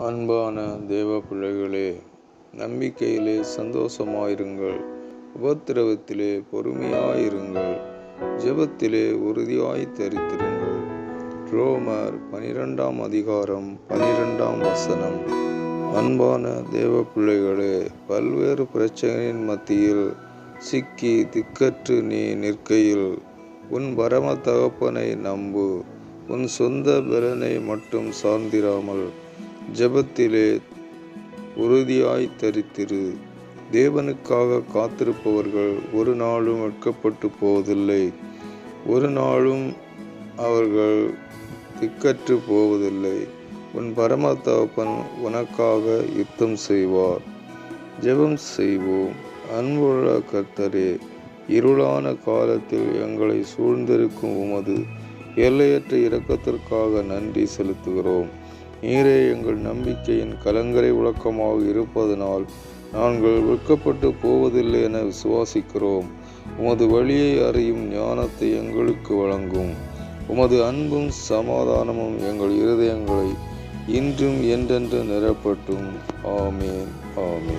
அன்பான தேவ பிள்ளைகளே, நம்பிக்கையிலே சந்தோஷமாயிருங்கள், உபத்திரவத்திலே பொறுமையாயிருங்கள், ஜெபத்திலே உறுதியாய் தரித்திருங்கள். ரோமர் 12:12. அன்பான தேவ பிள்ளைகளே, பல்வேறு பிரச்சனையின் மத்தியில் சிக்கி திக்கற்று நீ நிற்கையில் உன் பரம தகப்பனை நம்பு. உன் சொந்த பலனை மட்டும் சார்ந்திராமல் ஜெபத்திலே உறுதியாய் தரித்திரு. தேவனுக்காக காத்திருப்பவர்கள் ஒரு நாளும் வெட்கப்பட்டு போவதில்லை, ஒரு நாளும் அவர்கள் திக்கற்று போவதில்லை. உன் பரம தகப்பன் உனக்காக யுத்தம் செய்வார். ஜெபம் செய்வோம். அன்புள்ள கர்த்தரே, இருளான காலத்தில் எங்களை சூழ்ந்திருக்கும் உமது எல்லையற்ற இரக்கத்திற்காக நன்றி செலுத்துகிறோம். நீரே எங்கள் நம்பிக்கையின் கலங்கரை விளக்கமாக இருப்பதனால் நாங்கள் வெட்கப்பட்டு போவதில்லை என விசுவாசிக்கிறோம். உமது வழியை அறியும் ஞானத்தை எங்களுக்கு வழங்கும். உமது அன்பும் சமாதானமும் எங்கள் இருதயங்களை இன்றும் என்றென்று நிரப்பட்டும். ஆமேன், ஆமேன்.